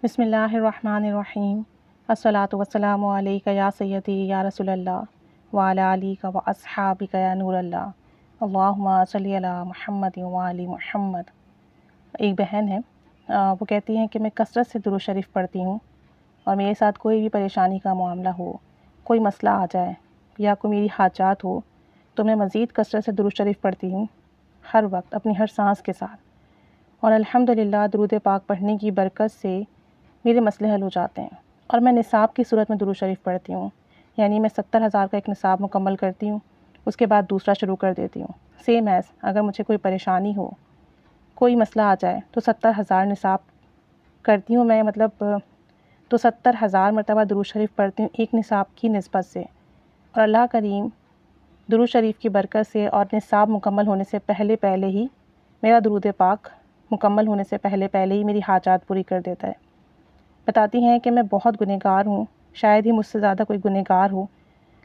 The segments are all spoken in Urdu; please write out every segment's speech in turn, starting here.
بسم اللہ الرحمن الرحیم الصلاۃ والسلام علیک یا سیدی یا رسول اللہ وعلی آلک و اصحابک یا نور اللہ اللہم صلی علی محمد وعلی محمد۔ ایک بہن ہے، وہ کہتی ہیں کہ میں کثرت سے درود شریف پڑھتی ہوں، اور میرے ساتھ کوئی بھی پریشانی کا معاملہ ہو، کوئی مسئلہ آ جائے یا کوئی میری حاجات ہو تو میں مزید کثرت سے درود شریف پڑھتی ہوں، ہر وقت اپنی ہر سانس کے ساتھ، اور الحمدللہ درود پاک پڑھنے کی برکت سے میرے مسئلے حل ہو جاتے ہیں۔ اور میں نصاب کی صورت میں درود شریف پڑھتی ہوں، یعنی میں 70,000 کا ایک نصاب مکمل کرتی ہوں، اس کے بعد دوسرا شروع کر دیتی ہوں۔ سیم ایز اگر مجھے کوئی پریشانی ہو، کوئی مسئلہ آ جائے تو 70,000 نصاب کرتی ہوں میں، مطلب تو 70,000 مرتبہ درود شریف پڑھتی ہوں ایک نصاب کی نسبت سے، اور اللہ کریم درود شریف کی برکت سے اور نصاب مکمل ہونے سے پہلے ہی میرا درود پاک مکمل ہونے سے پہلے ہی میری حاجات پوری کر دیتا ہے۔ بتاتی ہیں کہ میں بہت گنہگار ہوں، شاید ہی مجھ سے زیادہ کوئی گنہگار ہو،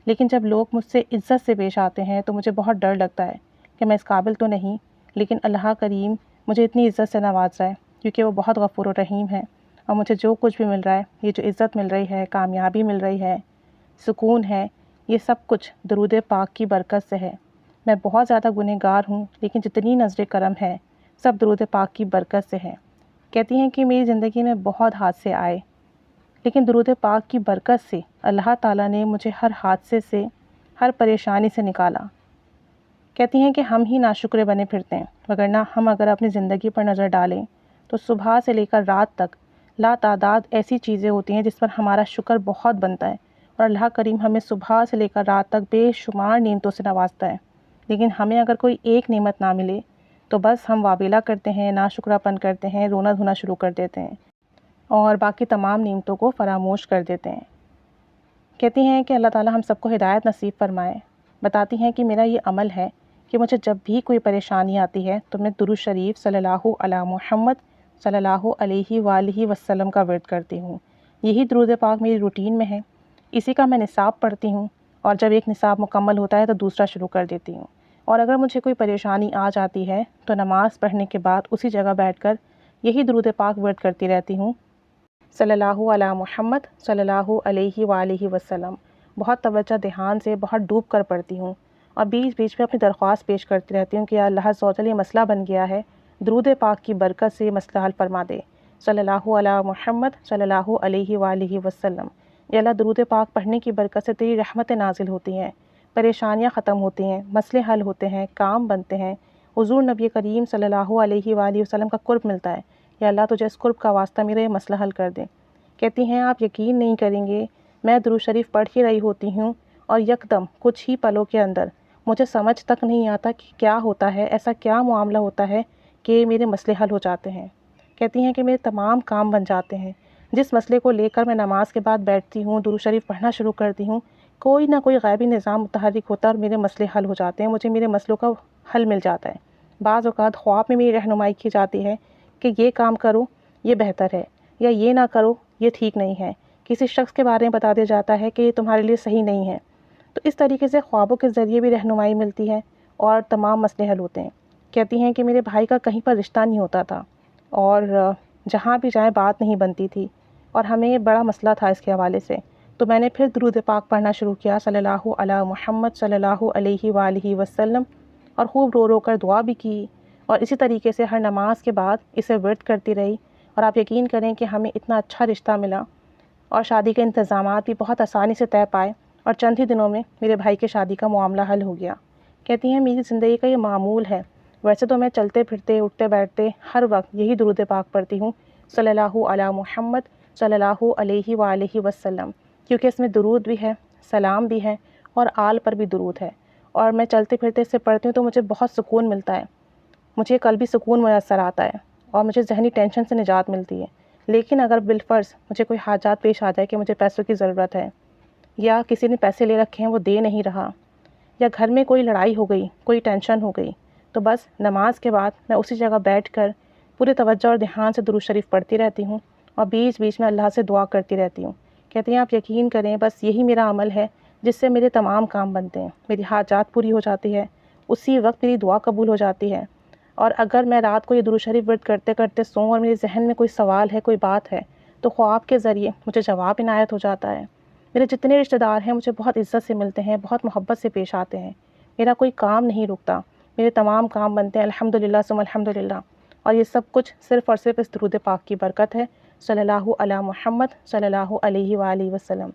لیکن جب لوگ مجھ سے عزت سے پیش آتے ہیں تو مجھے بہت ڈر لگتا ہے کہ میں اس قابل تو نہیں، لیکن اللہ کریم مجھے اتنی عزت سے نواز رہا ہے کیونکہ وہ بہت غفور و رحیم ہے، اور مجھے جو کچھ بھی مل رہا ہے، یہ جو عزت مل رہی ہے، کامیابی مل رہی ہے، سکون ہے، یہ سب کچھ درود پاک کی برکت سے ہے۔ میں بہت زیادہ گنہگار ہوں، لیکن جتنی نظر کرم ہے سب درود پاک کی برکت سے ہے۔ کہتی ہیں کہ میری زندگی میں بہت حادثے آئے، لیکن درود پاک کی برکت سے اللہ تعالیٰ نے مجھے ہر حادثے سے، ہر پریشانی سے نکالا۔ کہتی ہیں کہ ہم ہی ناشکرے بنے پھرتے ہیں، وگرنہ ہم اگر اپنی زندگی پر نظر ڈالیں تو صبح سے لے کر رات تک لا تعداد ایسی چیزیں ہوتی ہیں جس پر ہمارا شکر بہت بنتا ہے، اور اللہ کریم ہمیں صبح سے لے کر رات تک بے شمار نعمتوں سے نوازتا ہے، لیکن ہمیں اگر کوئی ایک نعمت نہ ملے تو بس ہم واویلا کرتے ہیں، ناشکرا پن کرتے ہیں، رونا دھونا شروع کر دیتے ہیں، اور باقی تمام نعمتوں کو فراموش کر دیتے ہیں۔ کہتی ہیں کہ اللہ تعالیٰ ہم سب کو ہدایت نصیب فرمائے۔ بتاتی ہیں کہ میرا یہ عمل ہے کہ مجھے جب بھی کوئی پریشانی آتی ہے تو میں درود شریف صلی اللہ علی محمد صلی اللہ علیہ وآلہ وسلم کا ورد کرتی ہوں۔ یہی درود پاک میری روٹین میں ہے، اسی کا میں نصاب پڑھتی ہوں، اور جب ایک نصاب مکمل ہوتا ہے تو دوسرا شروع کر دیتی ہوں۔ اور اگر مجھے کوئی پریشانی آ جاتی ہے تو نماز پڑھنے کے بعد اسی جگہ بیٹھ کر یہی درود پاک ورد کرتی رہتی ہوں، صلی اللہ علی محمد صلی اللہ علیہ وآلہ وسلم۔ بہت توجہ دھیان سے، بہت ڈوب کر پڑھتی ہوں، اور بیچ بیچ میں اپنی درخواست پیش کرتی رہتی ہوں کہ یا اللہ عز و جل یہ مسئلہ بن گیا ہے، درود پاک کی برکت سے مسئلہ حل فرما دے، صلی اللہ علی محمد صلی اللہ علیہ وآلہ وسلم۔ یا اللہ درود پاک پڑھنے کی برکت سے تیری رحمتیں نازل ہوتی ہیں، پریشانیاں ختم ہوتی ہیں، مسئلے حل ہوتے ہیں، کام بنتے ہیں، حضور نبی کریم صلی اللہ علیہ وآلہ وسلم کا قرب ملتا ہے، یا اللہ تجھے اس قرب کا واسطہ میرا یہ مسئلہ حل کر دے۔ کہتی ہیں آپ یقین نہیں کریں گے، میں درود شریف پڑھ ہی رہی ہوتی ہوں اور یکدم کچھ ہی پلوں کے اندر مجھے سمجھ تک نہیں آتا کہ کیا ہوتا ہے، ایسا کیا معاملہ ہوتا ہے کہ میرے مسئلے حل ہو جاتے ہیں۔ کہتی ہیں کہ میرے تمام کام بن جاتے ہیں، جس مسئلے کو لے کر میں نماز کے بعد بیٹھتی ہوں، درود شریف پڑھنا شروع کرتی ہوں، کوئی نہ کوئی غیبی نظام متحرک ہوتا ہے اور میرے مسئلے حل ہو جاتے ہیں، مجھے میرے مسئلوں کا حل مل جاتا ہے۔ بعض اوقات خواب میں میری رہنمائی کی جاتی ہے کہ یہ کام کرو یہ بہتر ہے، یا یہ نہ کرو یہ ٹھیک نہیں ہے، کسی شخص کے بارے میں بتا دیا جاتا ہے کہ یہ تمہارے لیے صحیح نہیں ہے۔ تو اس طریقے سے خوابوں کے ذریعے بھی رہنمائی ملتی ہے اور تمام مسئلے حل ہوتے ہیں۔ کہتی ہیں کہ میرے بھائی کا کہیں پر رشتہ نہیں ہوتا تھا، اور جہاں بھی جائیں بات نہیں بنتی تھی، اور ہمیں بڑا مسئلہ تھا اس کے حوالے سے، تو میں نے پھر درود پاک پڑھنا شروع کیا، صلی اللہ علی محمد صلی اللہ علیہ وآلہ وسلم، اور خوب رو رو کر دعا بھی کی، اور اسی طریقے سے ہر نماز کے بعد اسے ورد کرتی رہی، اور آپ یقین کریں کہ ہمیں اتنا اچھا رشتہ ملا، اور شادی کے انتظامات بھی بہت آسانی سے طے پائے، اور چند ہی دنوں میں میرے بھائی کی شادی کا معاملہ حل ہو گیا۔ کہتی ہیں میری زندگی کا یہ معمول ہے، ویسے تو میں چلتے پھرتے اٹھتے بیٹھتے ہر وقت یہی درود پاک پڑھتی ہوں، صلی اللہ علی محمد صلی اللہ علیہ وآلہ وسلم، کیونکہ اس میں درود بھی ہے، سلام بھی ہے، اور آل پر بھی درود ہے، اور میں چلتے پھرتے اس سے پڑھتی ہوں تو مجھے بہت سکون ملتا ہے، مجھے قلبی سکون میسر آتا ہے، اور مجھے ذہنی ٹینشن سے نجات ملتی ہے۔ لیکن اگر بالفرض مجھے کوئی حاجات پیش آ جائے کہ مجھے پیسوں کی ضرورت ہے، یا کسی نے پیسے لے رکھے ہیں وہ دے نہیں رہا، یا گھر میں کوئی لڑائی ہو گئی، کوئی ٹینشن ہو گئی، تو بس نماز کے بعد میں اسی جگہ بیٹھ کر پورے توجہ اور دھیان سے درود شریف پڑھتی رہتی ہوں، اور بیچ بیچ میں اللہ سے دعا کرتی رہتی ہوں۔ کہتی ہیں آپ یقین کریں بس یہی میرا عمل ہے جس سے میرے تمام کام بنتے ہیں، میری حاجات پوری ہو جاتی ہے، اسی وقت میری دعا قبول ہو جاتی ہے۔ اور اگر میں رات کو یہ درود شریف ورد کرتے کرتے سوں اور میرے ذہن میں کوئی سوال ہے، کوئی بات ہے، تو خواب کے ذریعے مجھے جواب عنایت ہو جاتا ہے۔ میرے جتنے رشتہ دار ہیں مجھے بہت عزت سے ملتے ہیں، بہت محبت سے پیش آتے ہیں، میرا کوئی کام نہیں رکتا، میرے تمام کام بنتے ہیں الحمدللہ ثم الحمدللہ۔ اور یہ سب کچھ صرف اور صرف اس درود پاک کی برکت ہے، صلی اللہ علی محمد صلی اللہ علیہ وآلہ وسلم۔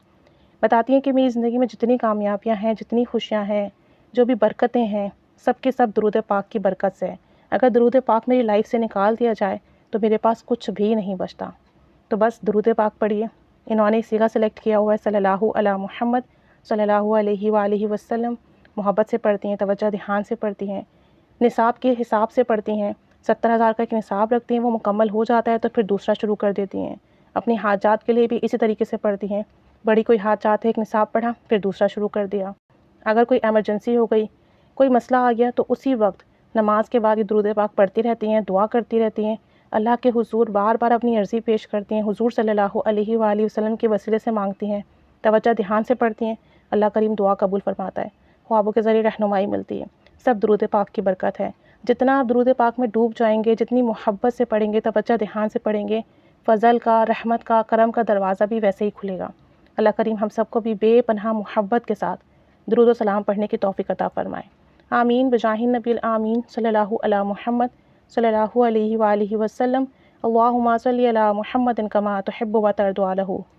بتاتی ہیں کہ میری زندگی میں جتنی کامیابیاں ہیں، جتنی خوشیاں ہیں، جو بھی برکتیں ہیں، سب کے سب درود پاک کی برکت سے ہے۔ اگر درود پاک میری لائف سے نکال دیا جائے تو میرے پاس کچھ بھی نہیں بچتا۔ تو بس درود پاک پڑھیے۔ انہوں نے صیغہ سلیکٹ کیا ہوا ہے صلی اللہ علی محمد صلی اللہ علیہ وآلہ وسلم۔ محبت سے پڑھتی ہیں، توجہ دھیان سے پڑھتی ہیں، نصاب کے حساب سے پڑھتی ہیں۔ 70,000 کا ایک نصاب رکھتی ہیں، وہ مکمل ہو جاتا ہے تو پھر دوسرا شروع کر دیتی ہیں۔ اپنی حاجات کے لیے بھی اسی طریقے سے پڑھتی ہیں، بڑی کوئی حاجات ہے، ایک نصاب پڑھا پھر دوسرا شروع کر دیا۔ اگر کوئی ایمرجنسی ہو گئی، کوئی مسئلہ آ گیا تو اسی وقت نماز کے بعد یہ درود پاک پڑھتی رہتی ہیں، دعا کرتی رہتی ہیں، اللہ کے حضور بار بار اپنی عرضی پیش کرتی ہیں، حضور صلی اللہ علیہ وآلہ وسلم کے وسیلے سے مانگتی ہیں، توجہ دھیان سے پڑھتی ہیں، اللہ کریم دعا قبول فرماتا ہے، خوابوں کے ذریعے رہنمائی ملتی ہے۔ سب درود پاک کی برکت ہے۔ جتنا آپ درود پاک میں ڈوب جائیں گے، جتنی محبت سے پڑھیں گے، توجہ دھیان سے پڑھیں گے، فضل کا، رحمت کا، کرم کا دروازہ بھی ویسے ہی کھلے گا۔ اللہ کریم ہم سب کو بھی بے پناہ محبت کے ساتھ درود و سلام پڑھنے کی توفیق عطا فرمائے۔ آمین بجاہ النبی الآمین صلی اللہ علی محمد صلی اللہ علیہ وآلہ وسلم۔ اللہم صلی علی محمد کما تحب و ترضی عنہ۔